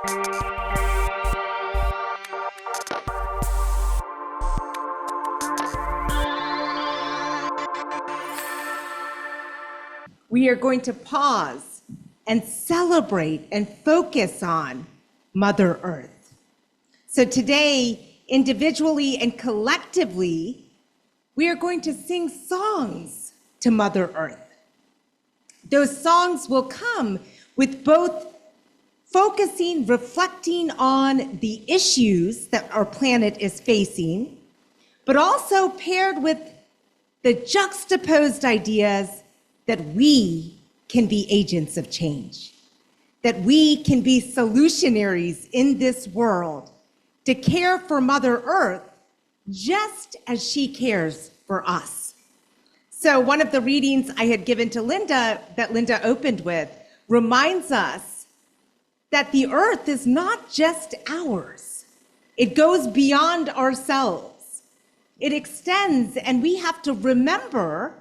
We are going to pause and celebrate and focus on Mother Earth. So today, individually and collectively, we are going to sing songs to Mother Earth. Those songs will come with both focusing, reflecting on the issues that our planet is facing, but also paired with the juxtaposed ideas that we can be agents of change, that we can be solutionaries in this world to care for Mother Earth just as she cares for us. So one of the readings I had given to Linda, that Linda opened with, reminds us that the earth is not just ours. It goes beyond ourselves. It extends, and we have to remember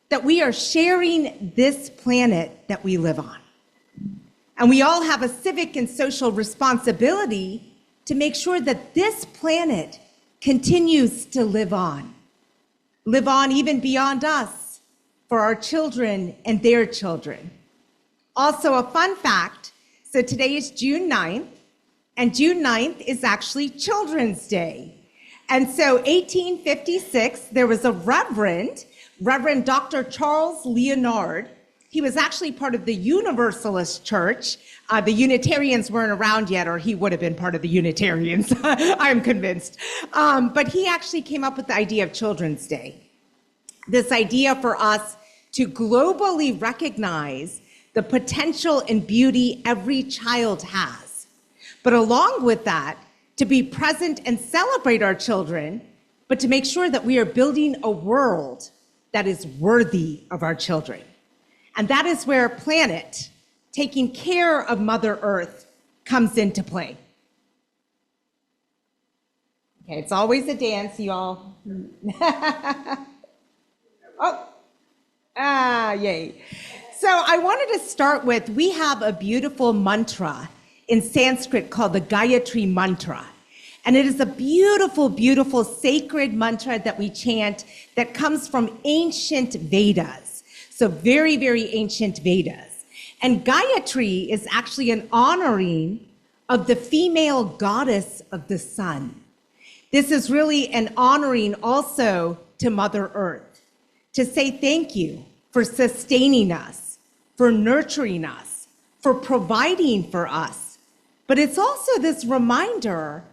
that we are sharing this planet that we live on. And we all have a civic and social responsibility to make sure that this planet continues to live on even beyond us, for our children and their children. Also, a fun fact, so today is June 9th, and June 9th is actually Children's Day. And so 1856, there was a Reverend Dr. Charles Leonard. He was actually part of the Universalist Church. The Unitarians weren't around yet, or he would have been part of the Unitarians, I'm convinced. But he actually came up with the idea of Children's Day. This idea for us to globally recognize the potential and beauty every child has. But along with that, to be present and celebrate our children, but to make sure that we are building a world that is worthy of our children. And that is where Planet, taking care of Mother Earth, comes into play. Okay, it's always a dance, y'all. Yay. So I wanted to start with, we have a beautiful mantra in Sanskrit called the Gayatri Mantra. And it is a beautiful, beautiful sacred mantra that we chant that comes from ancient Vedas. So very, very ancient Vedas. And Gayatri is actually an honoring of the female goddess of the sun. This is really an honoring also to Mother Earth, to say thank you for sustaining us, for nurturing us, for providing for us. But it's also this reminder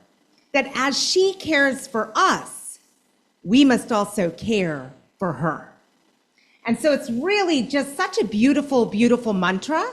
that as she cares for us, we must also care for her. And so it's really just such a beautiful, beautiful mantra.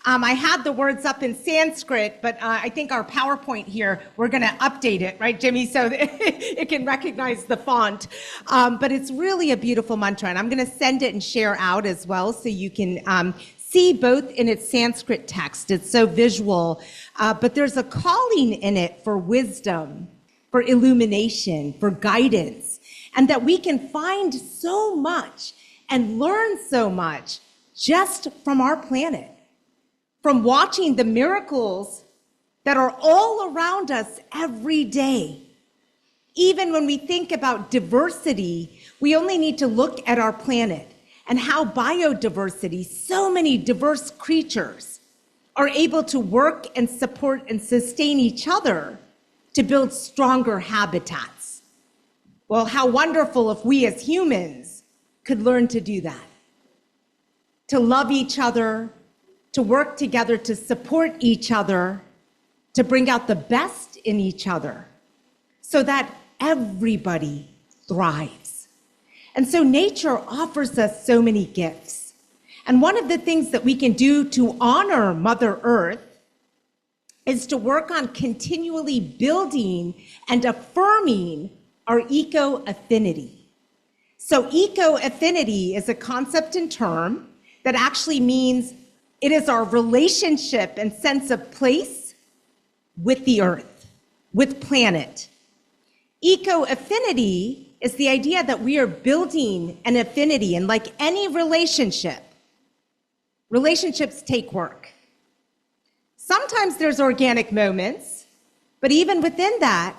I had the words up in Sanskrit, but I think our PowerPoint here, we're gonna update it, right, Jimmy, so that it can recognize the font. But it's really a beautiful mantra, and I'm gonna send it and share out as well so you can see both in its Sanskrit text. It's so visual, but there's a calling in it for wisdom, for illumination, for guidance, and that we can find so much and learn so much just from our planet, from watching the miracles that are all around us every day. Even when we think about diversity, we only need to look at our planet and how biodiversity, so many diverse creatures, are able to work and support and sustain each other to build stronger habitats. Well, how wonderful if we as humans could learn to do that, to love each other, to work together to support each other, to bring out the best in each other, so that everybody thrives. And so nature offers us so many gifts. And one of the things that we can do to honor Mother Earth is to work on continually building and affirming our eco-affinity. So eco-affinity is a concept and term that actually means it is our relationship and sense of place with the earth, with planet. Eco-affinity is the idea that we are building an affinity, and like any relationship, relationships take work. Sometimes there's organic moments, but even within that,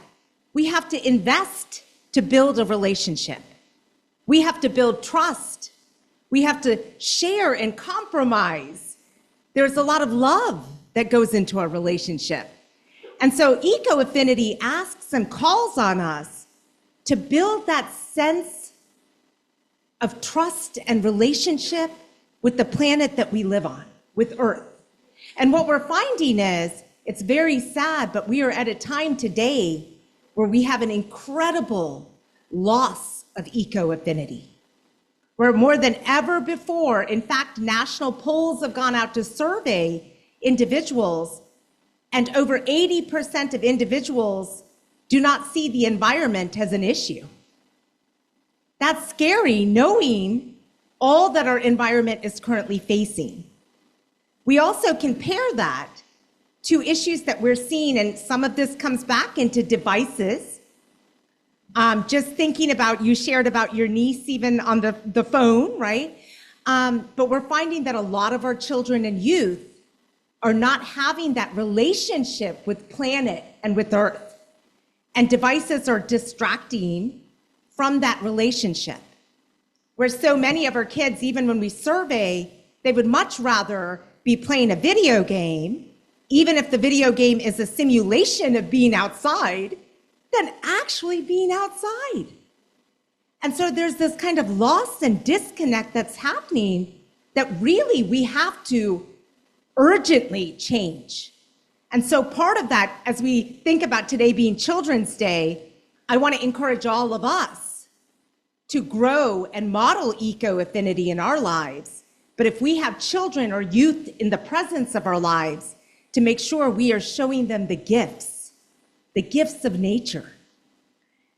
we have to invest to build a relationship. We have to build trust. We have to share and compromise. There's a lot of love that goes into our relationship. And so eco-affinity asks and calls on us to build that sense of trust and relationship with the planet that we live on, with Earth. And what we're finding is, it's very sad, but we are at a time today where we have an incredible loss of eco-affinity. Where more than ever before, in fact, national polls have gone out to survey individuals, and over 80% of individuals do not see the environment as an issue. That's scary, knowing all that our environment is currently facing. We also compare that to issues that we're seeing, and some of this comes back into devices. Just thinking about, you shared about your niece even on the phone, right? But we're finding that a lot of our children and youth are not having that relationship with planet and with Earth. And devices are distracting from that relationship. Where so many of our kids, even when we survey, they would much rather be playing a video game, even if the video game is a simulation of being outside, than actually being outside. And so there's this kind of loss and disconnect that's happening that really we have to urgently change. And so part of that, as we think about today being Children's Day, I want to encourage all of us to grow and model eco-affinity in our lives. But if we have children or youth in the presence of our lives, to make sure we are showing them the gifts of nature.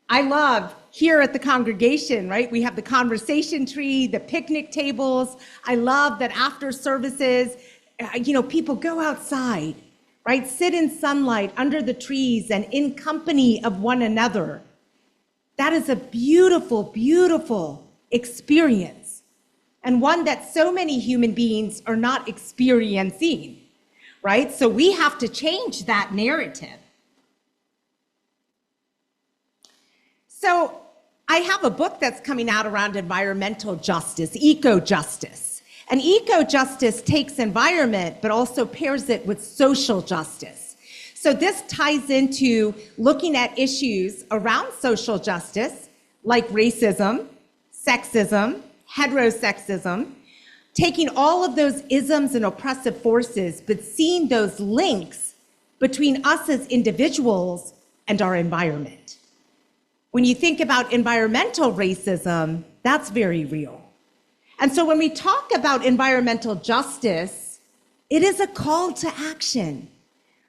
I love here at the congregation, right? We have the conversation tree, the picnic tables. I love that after services, people go outside, right? Sit in sunlight under the trees and in company of one another. That is a beautiful, beautiful experience, and one that so many human beings are not experiencing, right? So we have to change that narrative. So I have a book that's coming out around environmental justice, eco-justice. And eco-justice takes environment, but also pairs it with social justice. So this ties into looking at issues around social justice, like racism, sexism, heterosexism, taking all of those isms and oppressive forces, but seeing those links between us as individuals and our environment. When you think about environmental racism, that's very real. And so when we talk about environmental justice, it is a call to action,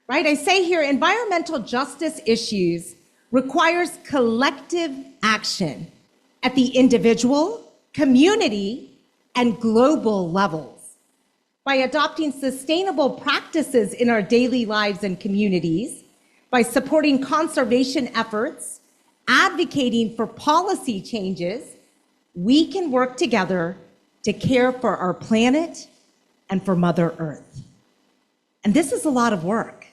right? I say here, environmental justice issues requires collective action at the individual, community, and global levels. By adopting sustainable practices in our daily lives and communities, by supporting conservation efforts, advocating for policy changes, we can work together to care for our planet and for Mother Earth. And this is a lot of work.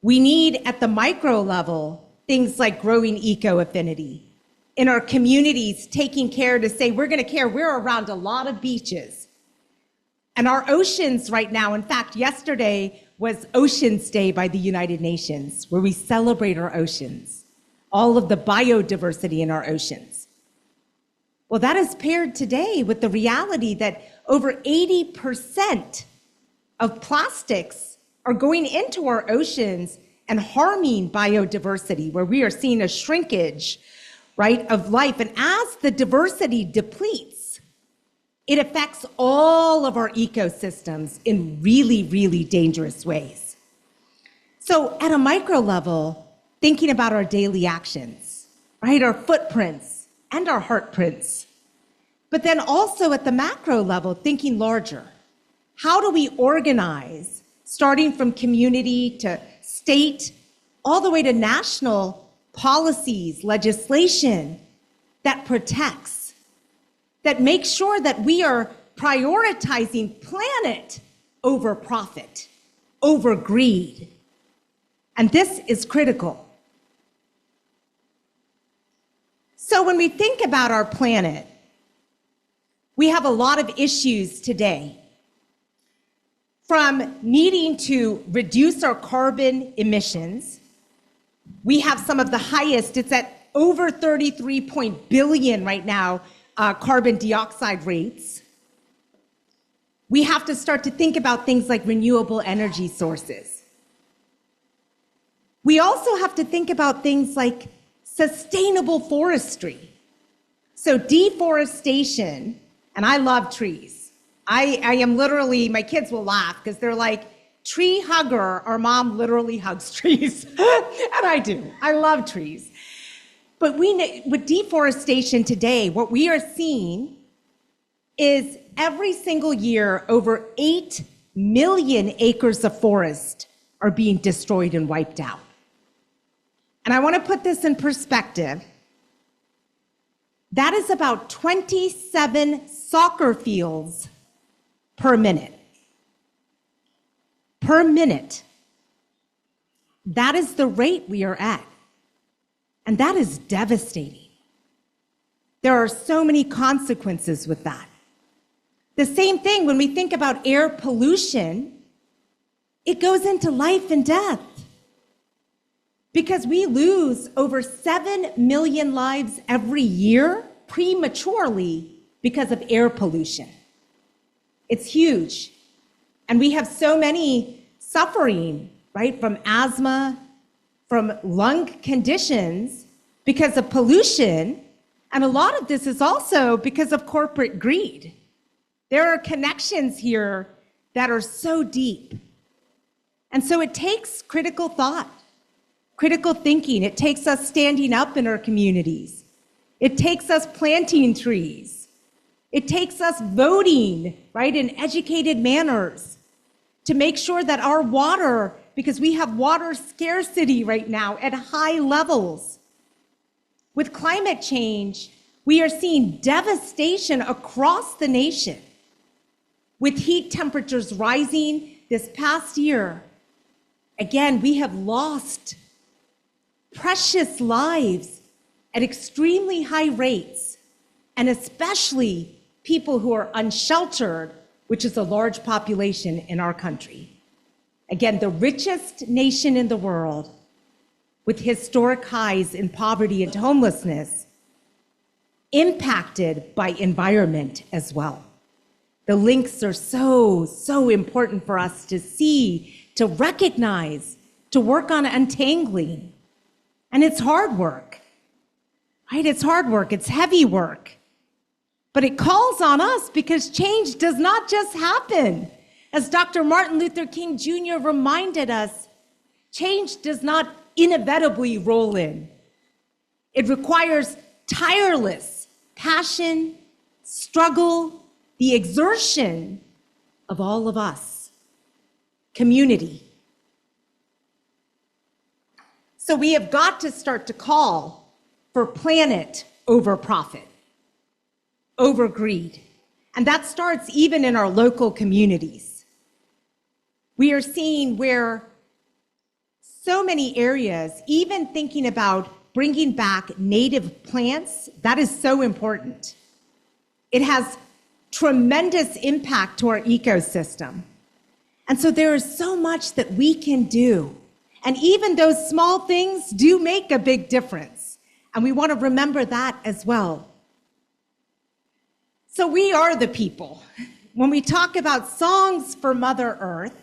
We need, at the micro level, things like growing eco-affinity. In our communities, taking care to say, we're around a lot of beaches. And our oceans right now, in fact, yesterday was Oceans Day by the United Nations, where we celebrate our oceans, all of the biodiversity in our oceans. Well, that is paired today with the reality that over 80% of plastics are going into our oceans and harming biodiversity, where we are seeing a shrinkage, right, of life. And as the diversity depletes, it affects all of our ecosystems in really, really dangerous ways. So at a micro level, thinking about our daily actions, right, our footprints and our heartprints, but then also at the macro level, thinking larger. How do we organize, starting from community to state, all the way to national policies, legislation that protects, that makes sure that we are prioritizing planet over profit, over greed. And this is critical. So when we think about our planet, we have a lot of issues today. From needing to reduce our carbon emissions, we have some of the highest, it's at over 33 billion right now, carbon dioxide rates. We have to start to think about things like renewable energy sources. We also have to think about things like sustainable forestry. So deforestation, and I love trees. I am literally, my kids will laugh because they're like, tree hugger. Our mom literally hugs trees. And I do. I love trees. But with deforestation today, what we are seeing is every single year, over 8 million acres of forest are being destroyed and wiped out. And I want to put this in perspective. That is about 27 soccer fields per minute. Per minute. That is the rate we are at. And that is devastating. There are so many consequences with that. The same thing when we think about air pollution, it goes into life and death. Because we lose over 7 million lives every year prematurely because of air pollution. It's huge. And we have so many suffering, right, from asthma, from lung conditions because of pollution. And a lot of this is also because of corporate greed. There are connections here that are so deep. And so it takes critical thought, critical thinking. It takes us standing up in our communities. It takes us planting trees. It takes us voting, right, in educated manners to make sure that our water, because we have water scarcity right now at high levels. With climate change, we are seeing devastation across the nation. With heat temperatures rising this past year, again, we have lost precious lives at extremely high rates, and especially people who are unsheltered, which is a large population in our country. Again, the richest nation in the world, with historic highs in poverty and homelessness, impacted by environment as well. The links are so important for us to see, to recognize, to work on untangling. And it's hard work, right? It's hard work, it's heavy work. But it calls on us because change does not just happen. As Dr. Martin Luther King Jr. reminded us, change does not inevitably roll in. It requires tireless passion, struggle, the exertion of all of us, community. So we have got to start to call for planet over profit, over greed. And that starts even in our local communities. We are seeing where so many areas, even thinking about bringing back native plants, that is so important. It has tremendous impact to our ecosystem. And so there is so much that we can do. And even those small things do make a big difference. And we want to remember that as well. So we are the people. When we talk about songs for Mother Earth,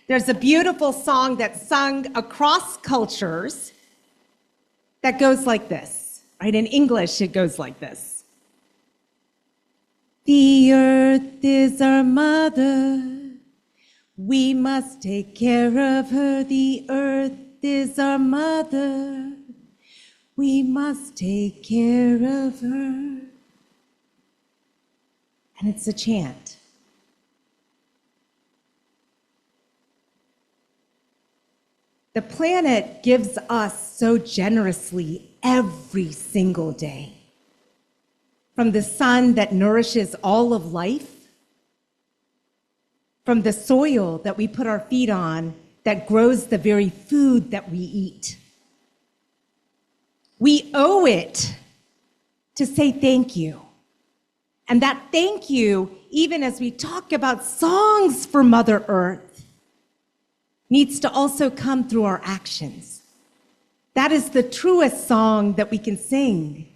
there's a beautiful song that's sung across cultures that goes like this, right? In English, it goes like this. The earth is our mother. We must take care of her. The earth is our mother. We must take care of her. And it's a chant. The planet gives us so generously every single day. From the sun that nourishes all of life, from the soil that we put our feet on that grows the very food that we eat. We owe it to say thank you. And that thank you, even as we talk about songs for Mother Earth, needs to also come through our actions. That is the truest song that we can sing.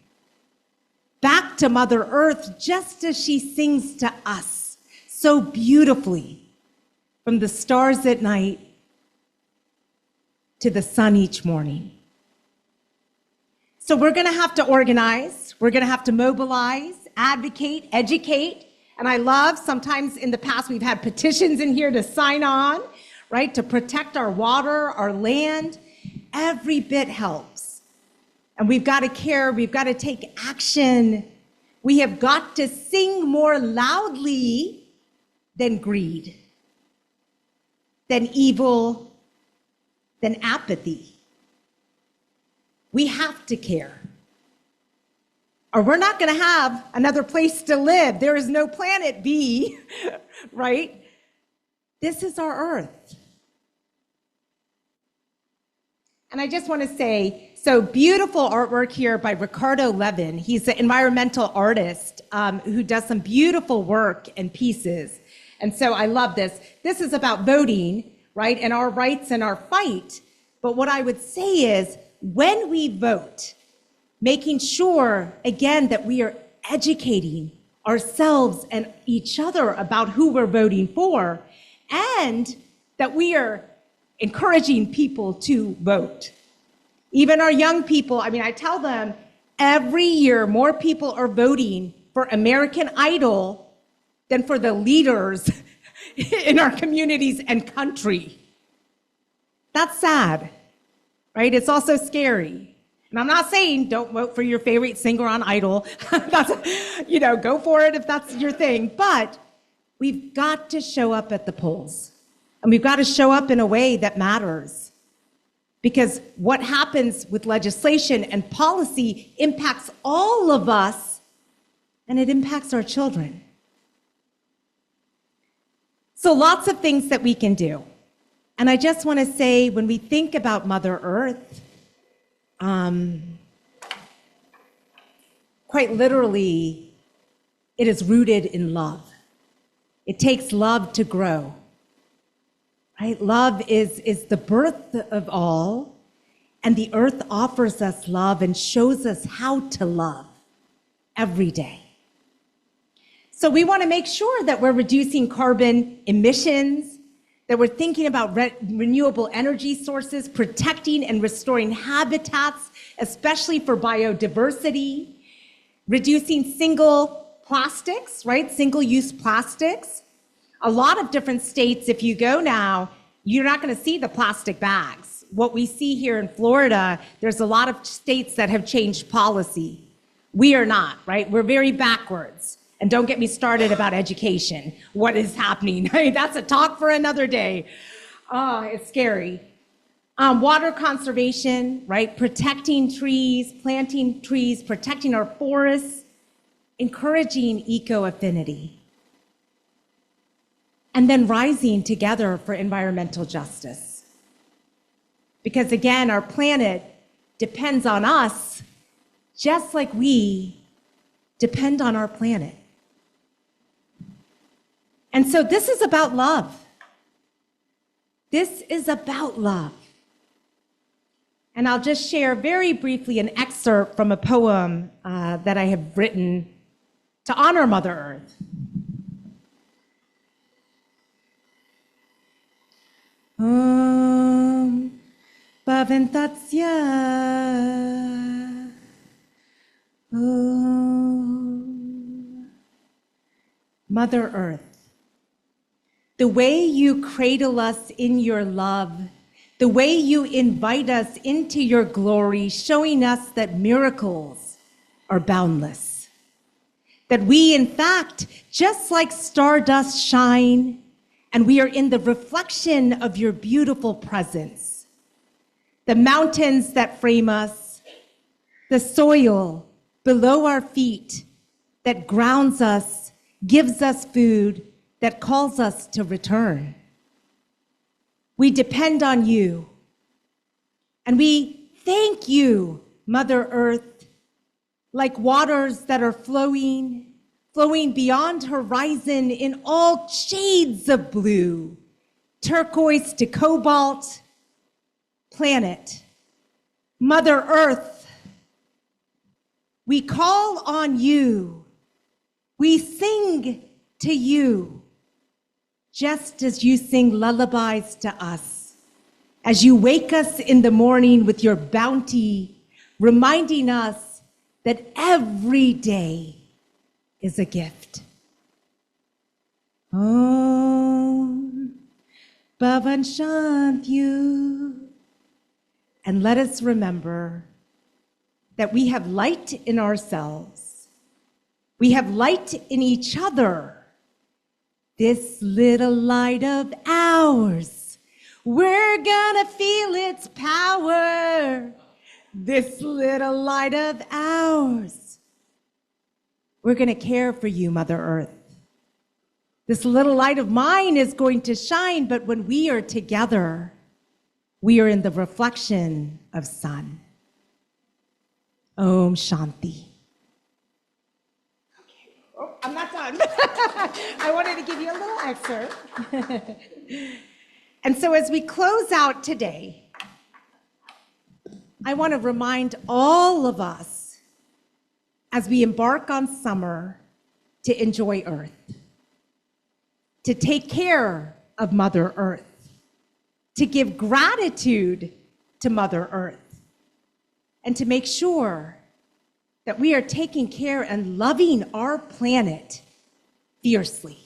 Back to Mother Earth, just as she sings to us so beautifully, from the stars at night to the sun each morning. So we're going to have to organize, we're going to have to mobilize, advocate, educate, and I love, sometimes in the past we've had petitions in here to sign on, right, to protect our water, our land. Every bit helps. And we've got to care, we've got to take action. We have got to sing more loudly than greed, than evil, than apathy. We have to care, or we're not going to have another place to live. There is no planet B, right? This is our Earth. And I just want to say, so beautiful artwork here by Ricardo Levin. He's an environmental artist who does some beautiful work and pieces. And so I love this. This is about voting, right, and our rights and our fight. But what I would say is, when we vote, making sure, again, that we are educating ourselves and each other about who we're voting for, and that we are encouraging people to vote. Even our young people, I mean, I tell them every year more people are voting for American Idol than for the leaders in our communities and country. That's sad, right? It's also scary. And I'm not saying don't vote for your favorite singer on Idol. That's, go for it if that's your thing. But we've got to show up at the polls. And we've got to show up in a way that matters. Because what happens with legislation and policy impacts all of us, and it impacts our children. So lots of things that we can do. And I just want to say, when we think about Mother Earth, quite literally, it is rooted in love. It takes love to grow. Right? Love is the birth of all, and the earth offers us love and shows us how to love every day. So we want to make sure that we're reducing carbon emissions, that we're thinking about renewable energy sources, protecting and restoring habitats, especially for biodiversity, reducing single plastics, right? Single-use plastics. A lot of different states, if you go now, you're not going to see the plastic bags. What we see here in Florida, there's a lot of states that have changed policy. We are not, right? We're very backwards. And don't get me started about education. What is happening? That's a talk for another day. It's scary. Water conservation, right? Protecting trees, planting trees, protecting our forests, encouraging eco-affinity. And then rising together for environmental justice. Because again, our planet depends on us, just like we depend on our planet. And so this is about love. This is about love. And I'll just share very briefly an excerpt from a poem that I have written to honor Mother Earth. Paventatsia. Mother Earth, the way you cradle us in your love, the way you invite us into your glory, showing us that miracles are boundless, that we, in fact, just like stardust shine, and we are in the reflection of your beautiful presence. The mountains that frame us, the soil below our feet that grounds us, gives us food, that calls us to return. We depend on you. And we thank you, Mother Earth, like waters that are flowing beyond horizon in all shades of blue, turquoise to cobalt. Planet, Mother Earth, we call on you. We sing to you, just as you sing lullabies to us, as you wake us in the morning with your bounty, reminding us that every day is a gift. Om Bhavan Shantyu. And let us remember that we have light in ourselves. We have light in each other. This little light of ours, we're gonna feel its power. This little light of ours, we're gonna care for you, Mother Earth. This little light of mine is going to shine, but when we are together, we are in the reflection of sun. Om Shanti. Okay. Oh, I'm not done. I wanted to give you a little excerpt. And so as we close out today, I want to remind all of us, as we embark on summer, to enjoy Earth, to take care of Mother Earth, to give gratitude to Mother Earth, and to make sure that we are taking care and loving our planet fiercely.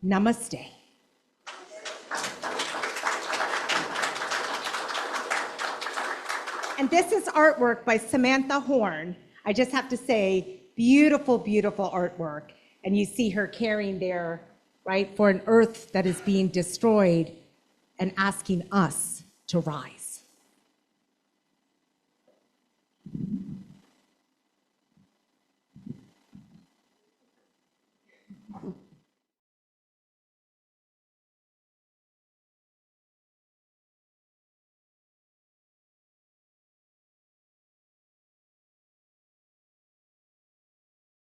Namaste. And this is artwork by Samantha Horn. I just have to say, beautiful, beautiful artwork. And you see her caring there, right, for an Earth that is being destroyed and asking us to rise.